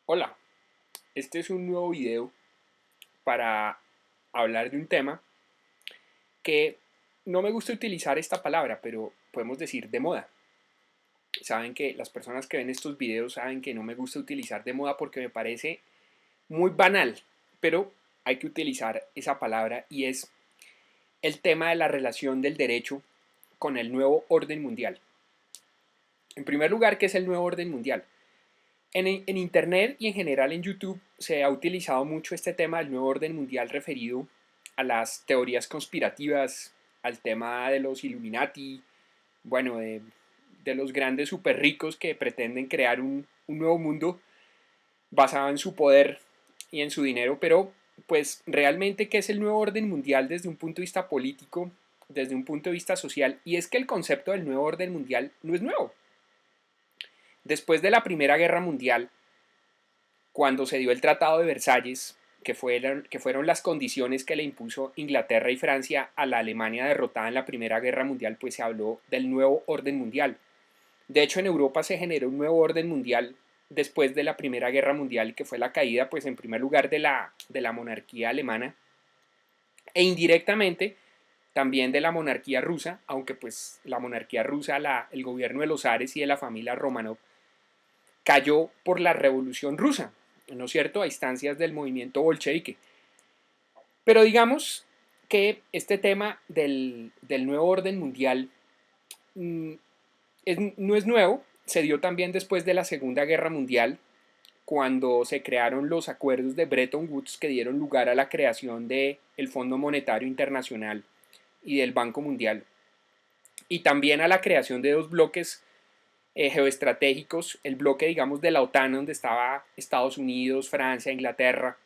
Hola, este es un nuevo video para hablar de un tema que no me gusta utilizar esta palabra, pero podemos decir de moda. Saben que las personas que ven estos videos saben que no me gusta utilizar de moda porque me parece muy banal, pero hay que utilizar esa palabra y es el tema de la relación del derecho con el nuevo orden mundial. En primer lugar, ¿qué es el nuevo orden mundial? En Internet y en general en YouTube se ha utilizado mucho este tema del nuevo orden mundial referido a las teorías conspirativas, al tema de los Illuminati, bueno, de los grandes super ricos que pretenden crear un nuevo mundo basado en su poder y en su dinero, pero pues realmente qué es el nuevo orden mundial desde un punto de vista político, desde un punto de vista social, y es que el concepto del nuevo orden mundial no es nuevo. Después de la Primera Guerra Mundial, cuando se dio el Tratado de Versalles, que fueron las condiciones que le impuso Inglaterra y Francia a la Alemania derrotada en la Primera Guerra Mundial, pues se habló del nuevo orden mundial. De hecho, en Europa se generó un nuevo orden mundial después de la Primera Guerra Mundial, que fue la caída, pues en primer lugar, de la monarquía alemana e indirectamente también de la monarquía rusa, aunque pues la monarquía rusa, el gobierno de los zares y de la familia Romanov, cayó por la revolución rusa, ¿no es cierto?, a instancias del movimiento bolchevique. Pero digamos que este tema del nuevo orden mundial mmm, no es nuevo, se dio también después de la Segunda Guerra Mundial, cuando se crearon los acuerdos de Bretton Woods que dieron lugar a la creación del Fondo Monetario Internacional y del Banco Mundial, y también a la creación de dos bloques geoestratégicos, el bloque digamos de la OTAN donde estaba Estados Unidos, Francia, Inglaterra,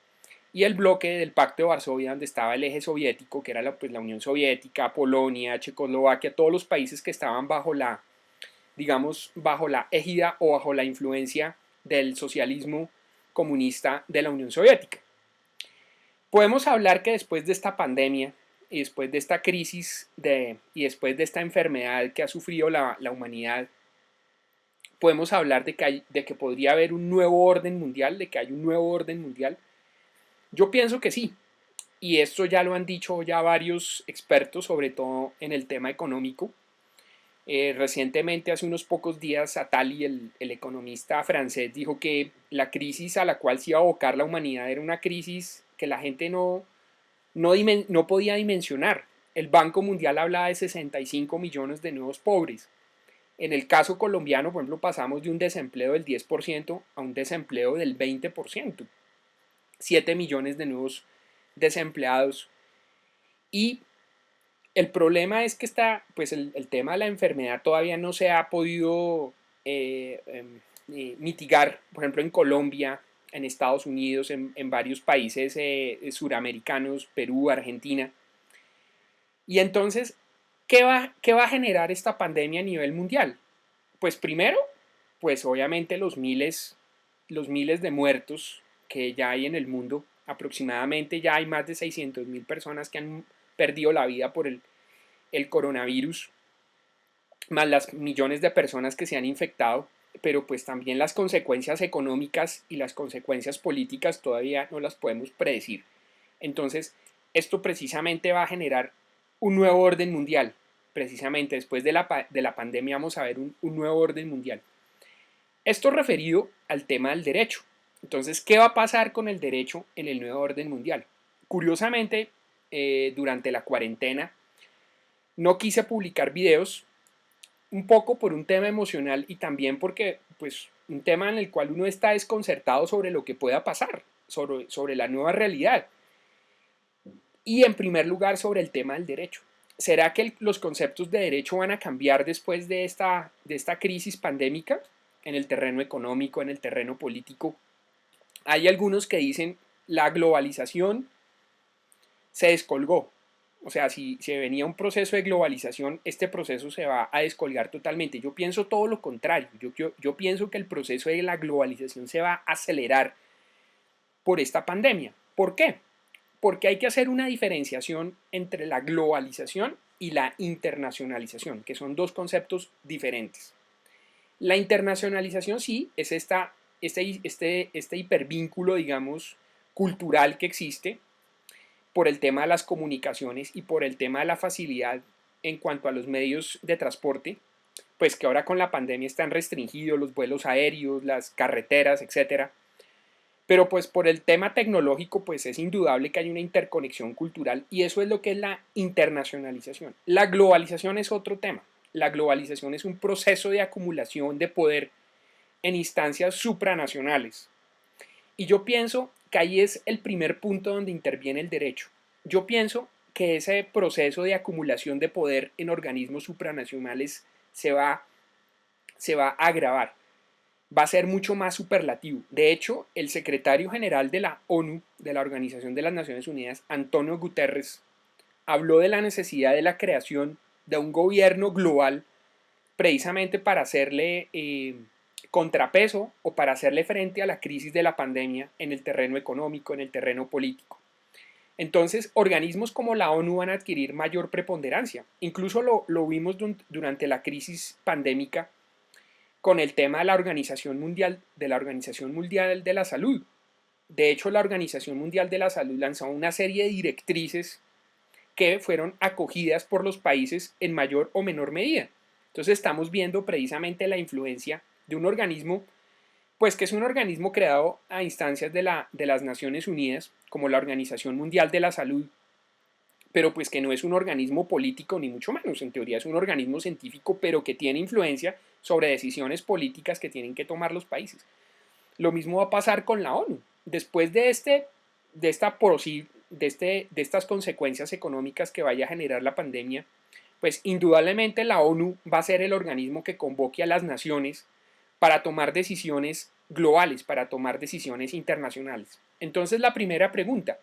y el bloque del Pacto de Varsovia donde estaba el eje soviético, que era la Unión Soviética, Polonia, Checoslovaquia, todos los países que estaban bajo la égida o bajo la influencia del socialismo comunista de la Unión Soviética. Podemos hablar que después de esta pandemia y después de esta crisis y después de esta enfermedad que ha sufrido la humanidad, podemos hablar de que podría haber un nuevo orden mundial, de que hay un nuevo orden mundial. Yo pienso que sí, y esto ya lo han dicho ya varios expertos, sobre todo en el tema económico. Recientemente, hace unos pocos días, Attali, el economista francés, dijo que la crisis a la cual se iba a abocar la humanidad era una crisis que la gente no podía dimensionar. El Banco Mundial hablaba de 65 millones de nuevos pobres. En el caso colombiano, por ejemplo, pasamos de un desempleo del 10% a un desempleo del 20%. 7 millones de nuevos desempleados. Y el problema es que pues el tema de la enfermedad todavía no se ha podido mitigar, por ejemplo, en Colombia, en Estados Unidos, en varios países suramericanos, Perú, Argentina. Y entonces, qué va a generar esta pandemia a nivel mundial? Pues primero, pues obviamente los miles de muertos que ya hay en el mundo. Aproximadamente ya hay más de 600.000 personas que han perdido la vida por el coronavirus, más las millones de personas que se han infectado, pero pues también las consecuencias económicas y las consecuencias políticas todavía no las podemos predecir. Entonces, esto precisamente va a generar un nuevo orden mundial. Precisamente después de la pandemia vamos a ver un nuevo orden mundial. Esto referido al tema del derecho. Entonces, ¿qué va a pasar con el derecho en el nuevo orden mundial? Curiosamente, durante la cuarentena no quise publicar videos, un poco por un tema emocional y también porque, pues, un tema en el cual uno está desconcertado sobre lo que pueda pasar, sobre la nueva realidad. Y en primer lugar, sobre el tema del derecho. ¿Será que los conceptos de derecho van a cambiar después de esta crisis pandémica en el terreno económico, en el terreno político? Hay algunos que dicen la globalización se descolgó. O sea, si venía un proceso de globalización, este proceso se va a descolgar totalmente. Yo pienso todo lo contrario. Yo pienso que el proceso de la globalización se va a acelerar por esta pandemia. ¿Por qué? Porque hay que hacer una diferenciación entre la globalización y la internacionalización, que son dos conceptos diferentes. La internacionalización sí es esta este hipervínculo, digamos, cultural que existe por el tema de las comunicaciones y por el tema de la facilidad en cuanto a los medios de transporte, pues que ahora con la pandemia están restringidos los vuelos aéreos, las carreteras, etcétera. Pero pues por el tema tecnológico, pues es indudable que hay una interconexión cultural y eso es lo que es la internacionalización. La globalización es otro tema. La globalización es un proceso de acumulación de poder en instancias supranacionales. Y yo pienso que ahí es el primer punto donde interviene el derecho. Yo pienso que ese proceso de acumulación de poder en organismos supranacionales se va a agravar, va a ser mucho más superlativo. De hecho, el secretario general de la ONU, de la Organización de las Naciones Unidas, Antonio Guterres, habló de la necesidad de la creación de un gobierno global precisamente para hacerle contrapeso o para hacerle frente a la crisis de la pandemia en el terreno económico, en el terreno político. Entonces, organismos como la ONU van a adquirir mayor preponderancia. Incluso lo vimos durante la crisis pandémica con el tema de la Organización Mundial de la Salud. De hecho, la Organización Mundial de la Salud lanzó una serie de directrices que fueron acogidas por los países en mayor o menor medida. Entonces estamos viendo precisamente la influencia de un organismo, pues que es un organismo creado a instancias de las Naciones Unidas, como la Organización Mundial de la Salud, pero pues que no es un organismo político ni mucho menos, en teoría es un organismo científico, pero que tiene influencia sobre decisiones políticas que tienen que tomar los países. Lo mismo va a pasar con la ONU. Después de estas consecuencias económicas que vaya a generar la pandemia, pues indudablemente la ONU va a ser el organismo que convoque a las naciones para tomar decisiones globales, para tomar decisiones internacionales. Entonces la primera pregunta,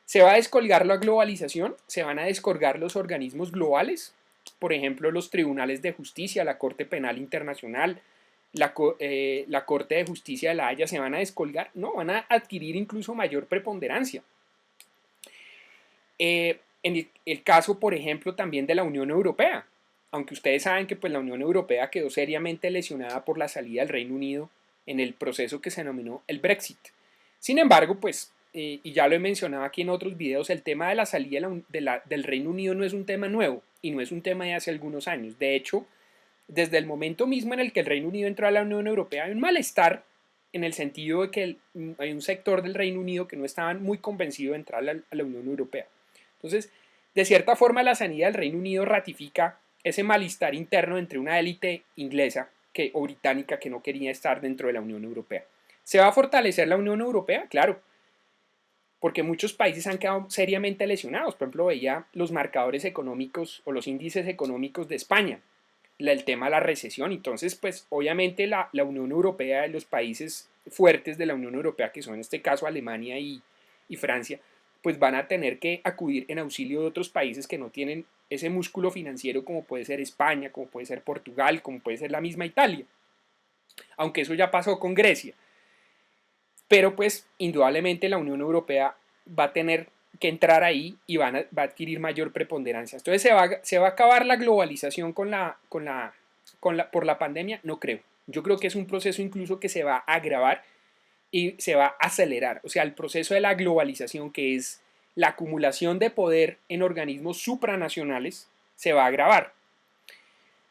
¿se va a descolgar la globalización? ¿Se van a descolgar los organismos globales? Por ejemplo, los tribunales de justicia, la Corte Penal Internacional, la Corte de Justicia de la Haya, ¿se van a descolgar? No, van a adquirir incluso mayor preponderancia. En el caso, por ejemplo, también de la Unión Europea, aunque ustedes saben que pues, la Unión Europea quedó seriamente lesionada por la salida del Reino Unido en el proceso que se denominó el Brexit. Sin embargo, pues, y ya lo he mencionado aquí en otros videos, el tema de la salida del Reino Unido no es un tema nuevo y no es un tema de hace algunos años. De hecho, desde el momento mismo en el que el Reino Unido entró a la Unión Europea, hay un malestar en el sentido de que hay un sector del Reino Unido que no estaban muy convencido de entrar a la Unión Europea. Entonces, de cierta forma, la salida del Reino Unido ratifica ese malestar interno entre una élite inglesa o británica que no quería estar dentro de la Unión Europea. ¿Se va a fortalecer la Unión Europea? Claro, porque muchos países han quedado seriamente lesionados. Por ejemplo, veía los marcadores económicos o los índices económicos de España, el tema de la recesión. Entonces, pues obviamente la Unión Europea, los países fuertes de la Unión Europea, que son en este caso Alemania y Francia, pues van a tener que acudir en auxilio de otros países que no tienen ese músculo financiero como puede ser España, como puede ser Portugal, como puede ser la misma Italia. Aunque eso ya pasó con Grecia. Pero pues indudablemente la Unión Europea va a tener que entrar ahí y va a adquirir mayor preponderancia. Entonces, ¿se va a acabar la globalización por la pandemia? No creo. Yo creo que es un proceso incluso que se va a agravar y se va a acelerar. O sea, el proceso de la globalización, que es la acumulación de poder en organismos supranacionales, se va a agravar.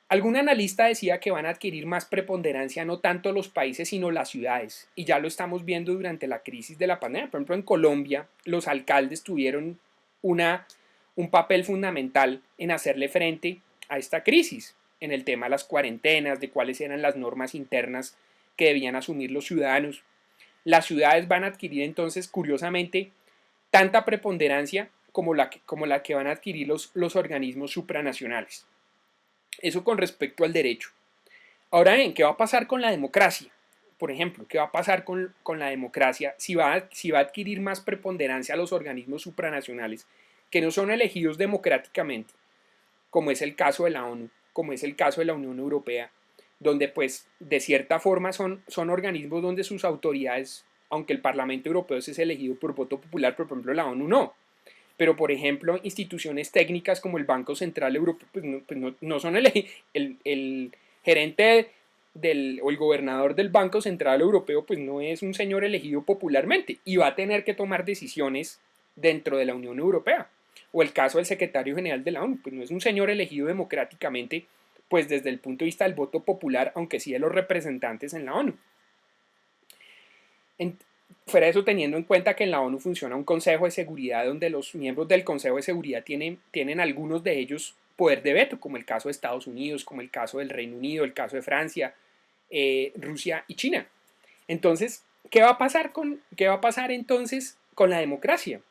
Algún analista decía que van a adquirir más preponderancia no tanto los países sino las ciudades, y ya lo estamos viendo durante la crisis de la pandemia. Por ejemplo, en Colombia los alcaldes tuvieron un papel fundamental en hacerle frente a esta crisis, en el tema de las cuarentenas, de cuáles eran las normas internas que debían asumir los ciudadanos. Las ciudades van a adquirir entonces, curiosamente, tanta preponderancia como la que van a adquirir los organismos supranacionales. Eso con respecto al derecho. Ahora bien, ¿qué va a pasar con la democracia? Por ejemplo, ¿qué va a pasar con la democracia si va a adquirir más preponderancia a los organismos supranacionales que no son elegidos democráticamente, como es el caso de la ONU, como es el caso de la Unión Europea, donde pues de cierta forma son organismos donde sus autoridades, aunque el Parlamento Europeo es elegido por voto popular, pero por ejemplo la ONU no? Pero por ejemplo instituciones técnicas como el Banco Central Europeo pues no son el gerente o el gobernador del Banco Central Europeo pues no es un señor elegido popularmente y va a tener que tomar decisiones dentro de la Unión Europea. O el caso del secretario general de la ONU, pues no es un señor elegido democráticamente, pues desde el punto de vista del voto popular, aunque sí de los representantes en la ONU. Fuera de eso, teniendo en cuenta que en la ONU funciona un Consejo de Seguridad donde los miembros del Consejo de Seguridad tienen algunos de ellos poder de veto, como el caso de Estados Unidos, como el caso del Reino Unido, el caso de Francia, Rusia y China. Entonces, ¿qué va a pasar entonces con la democracia?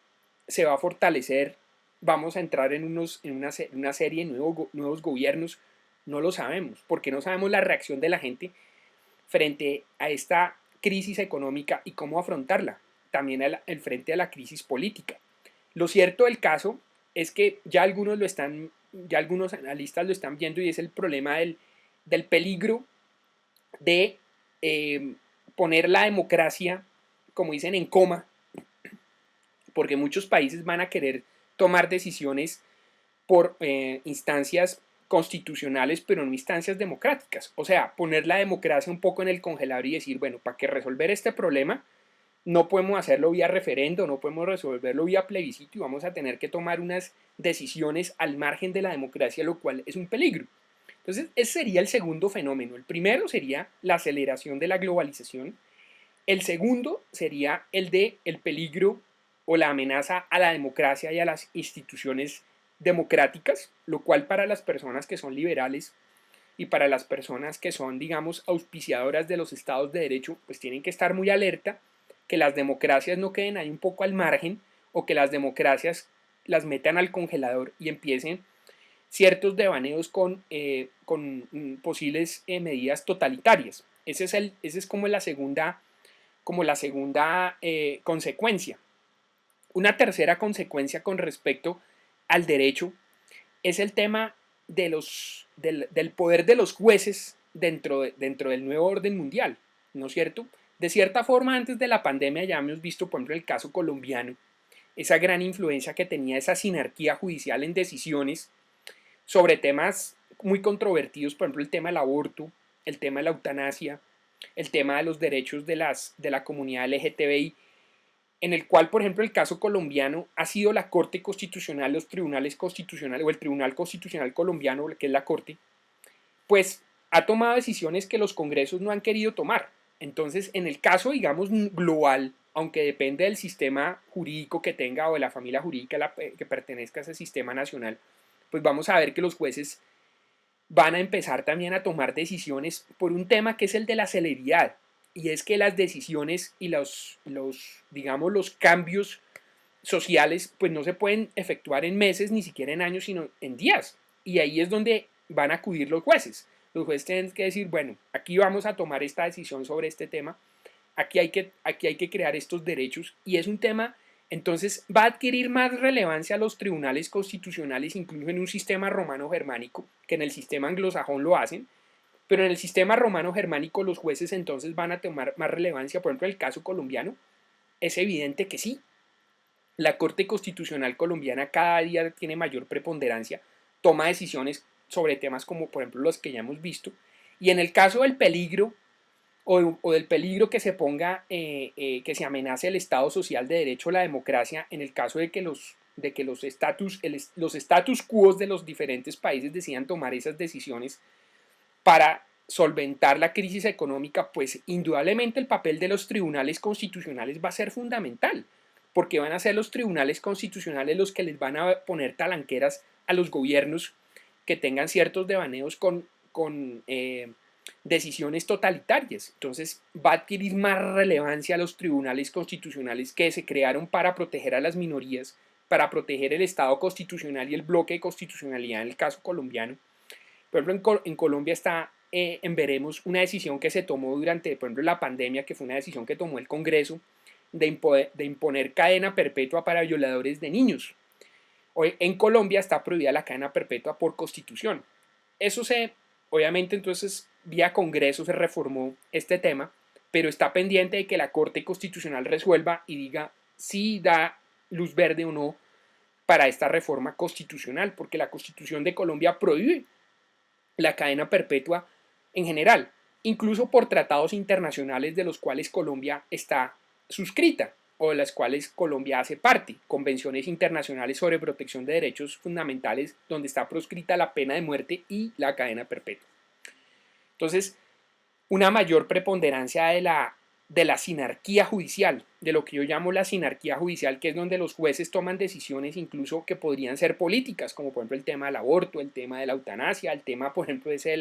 Se va a fortalecer, vamos a entrar en una serie de nuevos gobiernos, no lo sabemos, porque no sabemos la reacción de la gente frente a esta crisis económica y cómo afrontarla, también el frente a la crisis política. Lo cierto del caso es que ya algunos analistas lo están viendo, y es el problema del peligro de poner la democracia, como dicen, en coma, porque muchos países van a querer tomar decisiones por instancias constitucionales, pero no instancias democráticas. O sea, poner la democracia un poco en el congelador y decir, bueno, para que resolver este problema no podemos hacerlo vía referendo, no podemos resolverlo vía plebiscito y vamos a tener que tomar unas decisiones al margen de la democracia, lo cual es un peligro. Entonces, ese sería el segundo fenómeno. El primero sería la aceleración de la globalización. El segundo sería el de el peligro o la amenaza a la democracia y a las instituciones democráticas, lo cual para las personas que son liberales y para las personas que son, digamos, auspiciadoras de los estados de derecho, pues tienen que estar muy alerta que las democracias no queden ahí un poco al margen o que las democracias las metan al congelador y empiecen ciertos devaneos con posibles medidas totalitarias. Esa es como la segunda consecuencia. Una tercera consecuencia con respecto al derecho es el tema del poder de los jueces dentro del nuevo orden mundial, ¿no es cierto? De cierta forma, antes de la pandemia ya hemos visto, por ejemplo, el caso colombiano, esa gran influencia que tenía esa sinarquía judicial en decisiones sobre temas muy controvertidos, por ejemplo, el tema del aborto, el tema de la eutanasia, el tema de los derechos de la comunidad LGTBI, en el cual, por ejemplo, el caso colombiano ha sido la Corte Constitucional, los tribunales constitucionales o el Tribunal Constitucional colombiano, que es la Corte, pues ha tomado decisiones que los congresos no han querido tomar. Entonces, en el caso, digamos, global, aunque depende del sistema jurídico que tenga o de la familia jurídica que pertenezca a ese sistema nacional, pues vamos a ver que los jueces van a empezar también a tomar decisiones por un tema que es el de la celeridad, y es que las decisiones y digamos, los cambios sociales pues no se pueden efectuar en meses, ni siquiera en años, sino en días, y ahí es donde van a acudir los jueces. Los jueces tienen que decir, bueno, aquí vamos a tomar esta decisión sobre este tema, aquí hay que crear estos derechos, y es un tema. Entonces va a adquirir más relevancia a los tribunales constitucionales, incluso en un sistema romano-germánico, que en el sistema anglosajón lo hacen, pero en el sistema romano-germánico los jueces entonces van a tomar más relevancia. Por ejemplo, en el caso colombiano, es evidente que sí, la Corte Constitucional colombiana cada día tiene mayor preponderancia, toma decisiones sobre temas como por ejemplo los que ya hemos visto, y en el caso del peligro o del peligro que se ponga, que se amenace el Estado social de derecho o la democracia, en el caso de que los status quo de los diferentes países decidan tomar esas decisiones para solventar la crisis económica, pues indudablemente el papel de los tribunales constitucionales va a ser fundamental, porque van a ser los tribunales constitucionales los que les van a poner talanqueras a los gobiernos que tengan ciertos devaneos con decisiones totalitarias. Entonces va a adquirir más relevancia a los tribunales constitucionales que se crearon para proteger a las minorías, para proteger el Estado constitucional y el bloque de constitucionalidad en el caso colombiano. Por ejemplo, en Colombia está en veremos una decisión que se tomó durante, por ejemplo, la pandemia, que fue una decisión que tomó el Congreso de imponer cadena perpetua para violadores de niños. Hoy en Colombia está prohibida la cadena perpetua por constitución. Eso obviamente entonces, vía Congreso se reformó este tema, pero está pendiente de que la Corte Constitucional resuelva y diga si da luz verde o no para esta reforma constitucional, porque la Constitución de Colombia prohíbe la cadena perpetua en general. incluso por tratados internacionales de los cuales Colombia está suscrita o de las cuales Colombia hace parte, convenciones internacionales sobre protección de derechos fundamentales donde está proscrita la pena de muerte y la cadena perpetua. Entonces, una mayor preponderancia de la sinarquía judicial, de lo que yo llamo la sinarquía judicial, que es donde los jueces toman decisiones incluso que podrían ser políticas, como por ejemplo el tema del aborto, el tema de la eutanasia, el tema, por ejemplo, ese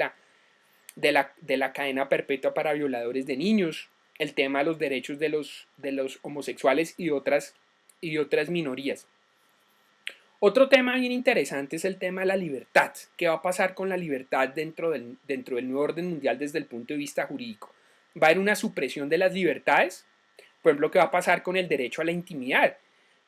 de la cadena perpetua para violadores de niños, el tema de los derechos de los homosexuales y otras minorías. Otro tema bien interesante es el tema de la libertad. ¿Qué va a pasar con la libertad dentro del nuevo orden mundial desde el punto de vista jurídico? ¿Va a haber una supresión de las libertades? Por ejemplo, ¿qué va a pasar con el derecho a la intimidad?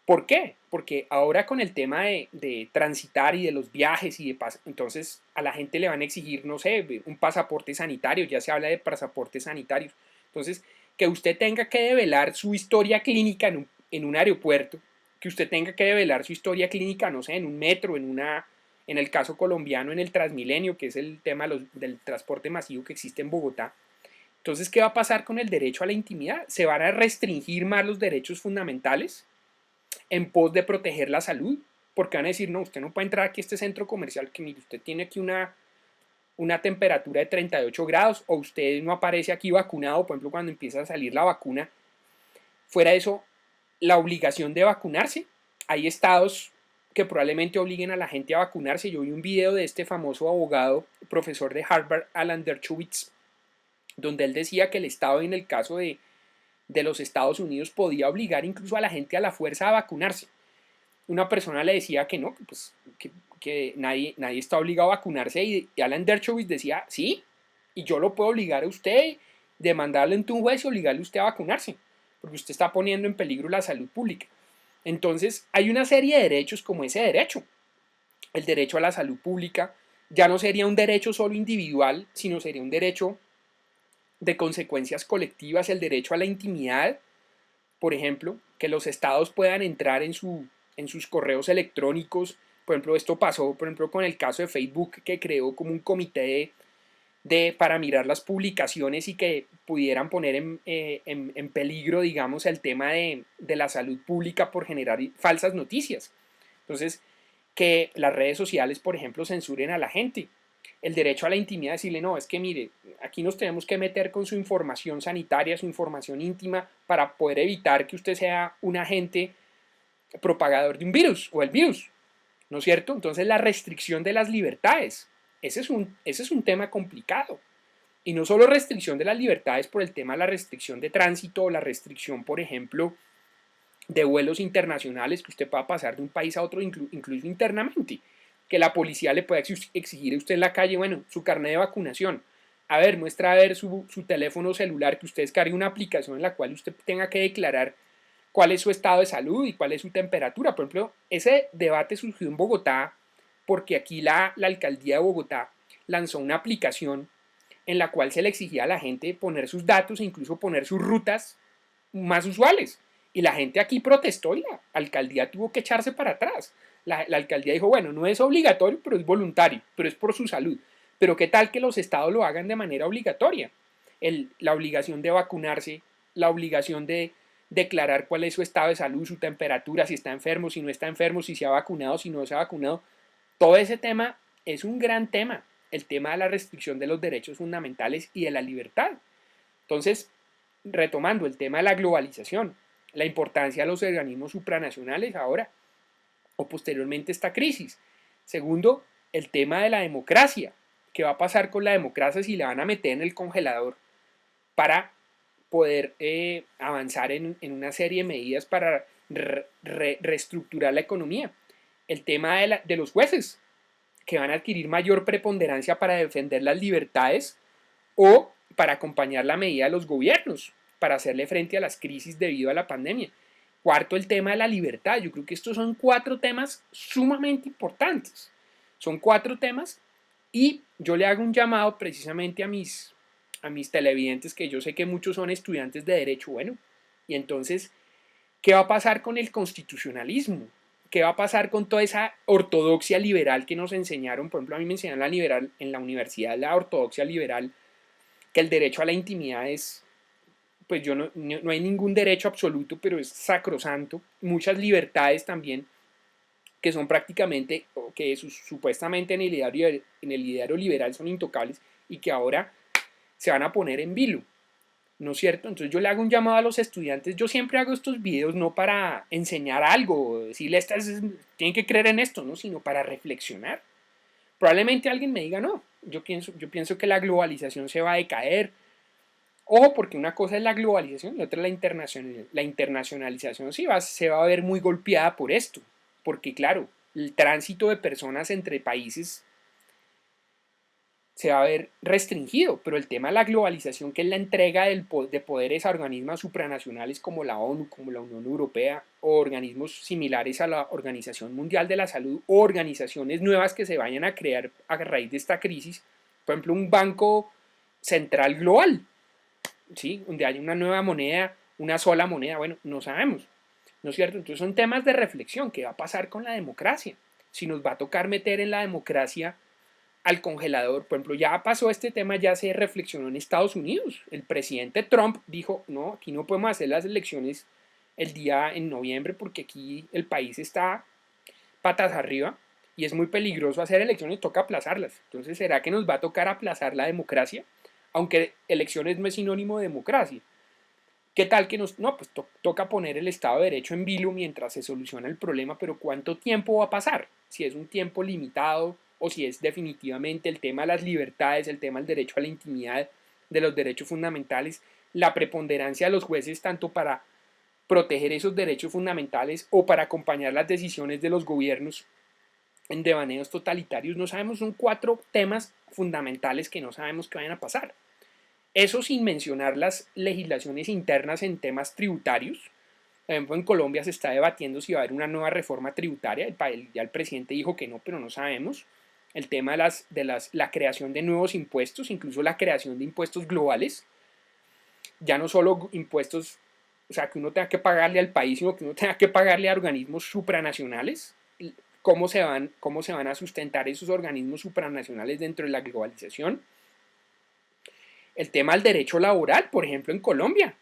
¿Por qué? Porque ahora con el tema de transitar y de los viajes entonces a la gente le van a exigir, no sé, un pasaporte sanitario, ya se habla de pasaportes sanitarios. Entonces, que usted tenga que develar su historia clínica en un aeropuerto, que usted tenga que develar su historia clínica, no sé, en un metro, en el caso colombiano, en el Transmilenio, que es el tema del transporte masivo que existe en Bogotá. Entonces, ¿qué va a pasar con el derecho a la intimidad? ¿Se van a restringir más los derechos fundamentales en pos de proteger la salud? Porque van a decir, no, usted no puede entrar aquí a este centro comercial, que mire, usted tiene aquí una temperatura de 38 grados, o usted no aparece aquí vacunado, por ejemplo, cuando empieza a salir la vacuna. Fuera de eso, la obligación de vacunarse. Hay estados que probablemente obliguen a la gente a vacunarse. Yo vi un video de este famoso abogado, profesor de Harvard, Alan Dershowitz, donde él decía que el estado, en el caso de los Estados Unidos, podía obligar incluso a la gente a la fuerza a vacunarse. Una persona le decía que no, pues, que nadie está obligado a vacunarse, y Alan Dershowitz decía, sí, y yo lo puedo obligar a usted, demandarle ante un juez y obligarle a usted a vacunarse, porque usted está poniendo en peligro la salud pública. Entonces, hay una serie de derechos como ese derecho. El derecho a la salud pública ya no sería un derecho solo individual, sino sería un derecho de consecuencias colectivas, el derecho a la intimidad, por ejemplo, que los estados puedan entrar en sus correos electrónicos. Por ejemplo, esto pasó, por ejemplo, con el caso de Facebook, que creó como un comité para mirar las publicaciones y que pudieran poner en peligro, digamos, el tema de la salud pública por generar falsas noticias. Entonces, que las redes sociales, por ejemplo, censuren a la gente. El derecho a la intimidad, decirle, no, es que mire, aquí nos tenemos que meter con su información sanitaria, su información íntima, para poder evitar que usted sea un agente propagador de un virus o el virus, ¿no es cierto? Entonces, la restricción de las libertades, ese es un tema complicado. Y no solo restricción de las libertades por el tema de la restricción de tránsito o la restricción, por ejemplo, de vuelos internacionales, que usted pueda pasar de un país a otro, incluso internamente, que la policía le pueda exigir a usted en la calle, bueno, su carnet de vacunación. A ver, muestra a ver su teléfono celular, que usted descargue una aplicación en la cual usted tenga que declarar cuál es su estado de salud y cuál es su temperatura. Por ejemplo, ese debate surgió en Bogotá porque aquí la alcaldía de Bogotá lanzó una aplicación en la cual se le exigía a la gente poner sus datos e incluso poner sus rutas más usuales. Y la gente aquí protestó y la alcaldía tuvo que echarse para atrás. La alcaldía dijo, bueno, no es obligatorio, pero es voluntario, pero es por su salud. Pero ¿qué tal que los estados lo hagan de manera obligatoria? La obligación de vacunarse, la obligación de declarar cuál es su estado de salud, su temperatura, si está enfermo, si no está enfermo, si se ha vacunado, si no se ha vacunado. Todo ese tema es un gran tema, el tema de la restricción de los derechos fundamentales y de la libertad. Entonces, retomando el tema de la globalización, la importancia de los organismos supranacionales ahora o posteriormente a esta crisis. Segundo, el tema de la democracia. ¿Qué va a pasar con la democracia si la van a meter en el congelador para poder avanzar en una serie de medidas para reestructurar la economía? El tema de los jueces, que van a adquirir mayor preponderancia para defender las libertades o para acompañar la medida de los gobiernos, para hacerle frente a las crisis debido a la pandemia. Cuarto, el tema de la libertad. Yo creo que estos son 4 temas sumamente importantes. Son 4 temas y yo le hago un llamado precisamente a mis televidentes, que yo sé que muchos son estudiantes de derecho. Bueno, y entonces, ¿qué va a pasar con el constitucionalismo? ¿Qué va a pasar con toda esa ortodoxia liberal que nos enseñaron? Por ejemplo, a mí me enseñaron en la universidad la ortodoxia liberal que el derecho a la intimidad es, pues no hay ningún derecho absoluto, pero es sacrosanto. Muchas libertades también que son prácticamente, o que supuestamente en el ideario liberal son intocables y que ahora se van a poner en vilo, ¿no es cierto? Entonces yo le hago un llamado a los estudiantes, yo siempre hago estos videos no para enseñar algo, decirle tienen que creer en esto, ¿no? Sino para reflexionar. Probablemente alguien me diga, no, yo pienso que la globalización se va a decaer. Ojo, porque una cosa es la globalización y otra es la internacionalización. Sí, se va a ver muy golpeada por esto, porque claro, el tránsito de personas entre países se va a ver restringido, pero el tema de la globalización, que es la entrega de poderes a organismos supranacionales como la ONU, como la Unión Europea, o organismos similares a la Organización Mundial de la Salud, o organizaciones nuevas que se vayan a crear a raíz de esta crisis, por ejemplo, un banco central global, ¿sí? Donde haya una nueva moneda, una sola moneda, bueno, no sabemos, ¿no es cierto? Entonces son temas de reflexión. ¿Qué va a pasar con la democracia? Si nos va a tocar meter en la democracia al congelador. Por ejemplo, ya pasó este tema, ya se reflexionó en Estados Unidos. El presidente Trump dijo, no, aquí no podemos hacer las elecciones el día en noviembre porque aquí el país está patas arriba y es muy peligroso hacer elecciones, toca aplazarlas. Entonces, ¿será que nos va a tocar aplazar la democracia? Aunque elecciones no es sinónimo de democracia. ¿Qué tal que no, pues toca poner el Estado de Derecho en vilo mientras se soluciona el problema, pero ¿cuánto tiempo va a pasar? Si es un tiempo limitado o si es definitivamente el tema de las libertades, el tema del derecho a la intimidad, de los derechos fundamentales, la preponderancia de los jueces tanto para proteger esos derechos fundamentales o para acompañar las decisiones de los gobiernos en devaneos totalitarios, no sabemos, son 4 temas fundamentales que no sabemos qué vayan a pasar. Eso sin mencionar las legislaciones internas en temas tributarios. Por ejemplo, en Colombia se está debatiendo si va a haber una nueva reforma tributaria. Ya el presidente dijo que no, pero no sabemos. El tema de la creación de nuevos impuestos, incluso la creación de impuestos globales. Ya no solo impuestos, o sea, que uno tenga que pagarle al país, sino que uno tenga que pagarle a organismos supranacionales. ¿Cómo se van a sustentar esos organismos supranacionales dentro de la globalización? El tema del derecho laboral, por ejemplo, en Colombia,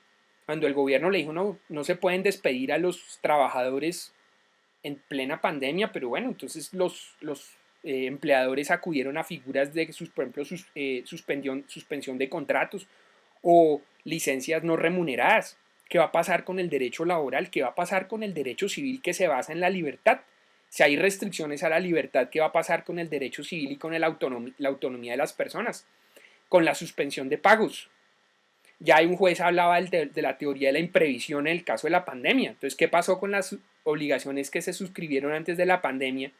cuando el gobierno le dijo no se pueden despedir a los trabajadores en plena pandemia, pero bueno, entonces los empleadores acudieron a figuras de, por ejemplo, suspensión de contratos o licencias no remuneradas. ¿Qué va a pasar con el derecho laboral? ¿Qué va a pasar con el derecho civil que se basa en la libertad? Si hay restricciones a la libertad, ¿qué va a pasar con el derecho civil y con la autonomía de las personas? Con la suspensión de pagos. Ya hay un juez hablaba de la teoría de la imprevisión en el caso de la pandemia. Entonces, ¿qué pasó con las obligaciones que se suscribieron antes de la pandemia?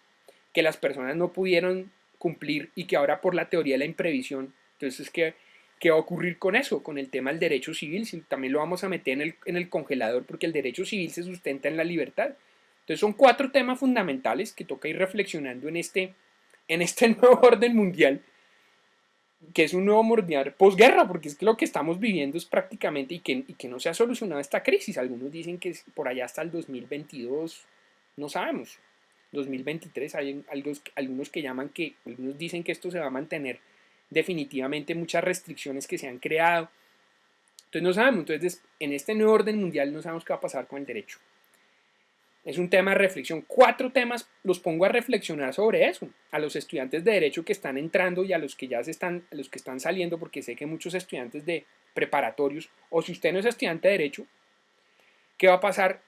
Que las personas no pudieron cumplir y que ahora por la teoría de la imprevisión, entonces, ¿qué va a ocurrir con eso? Con el tema del derecho civil, si también lo vamos a meter en el congelador porque el derecho civil se sustenta en la libertad. Entonces son 4 temas fundamentales que toca ir reflexionando en este nuevo orden mundial, que es un nuevo mundial posguerra, porque es que lo que estamos viviendo es prácticamente, y que no se ha solucionado esta crisis. Algunos dicen que por allá hasta el 2022, no sabemos. 2023, hay algunos que algunos dicen que esto se va a mantener definitivamente, muchas restricciones que se han creado. Entonces no sabemos, entonces en este nuevo orden mundial no sabemos qué va a pasar con el derecho. Es un tema de reflexión. 4 temas los pongo a reflexionar sobre eso. A los estudiantes de derecho que están entrando y a los que a los que están saliendo, porque sé que muchos estudiantes de preparatorios, o si usted no es estudiante de derecho, ¿qué va a pasar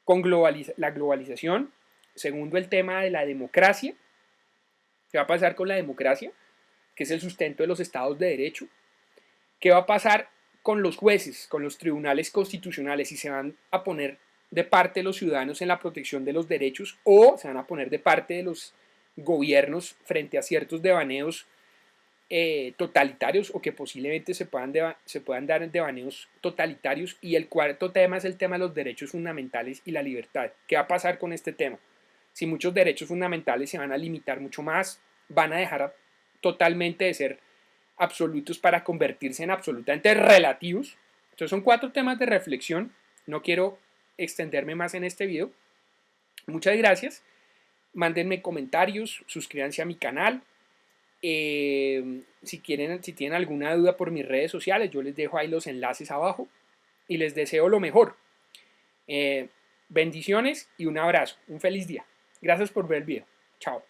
con la globalización? Segundo, el tema de la democracia. ¿Qué va a pasar con la democracia? Que es el sustento de los estados de derecho. ¿Qué va a pasar con los jueces, con los tribunales constitucionales, si se van a poner de parte de los ciudadanos en la protección de los derechos o se van a poner de parte de los gobiernos frente a ciertos devaneos totalitarios o que posiblemente se puedan dar devaneos totalitarios? Y el cuarto tema es el tema de los derechos fundamentales y la libertad. ¿Qué va a pasar con este tema? Si muchos derechos fundamentales se van a limitar mucho más, van a dejar totalmente de ser absolutos para convertirse en absolutamente relativos. Entonces son 4 temas de reflexión. No quiero extenderme más en este video. Muchas gracias. Mándenme comentarios, suscríbanse a mi canal. Si tienen alguna duda por mis redes sociales, yo les dejo ahí los enlaces abajo y les deseo lo mejor. Bendiciones y un abrazo. Un feliz día. Gracias por ver el video. Chao.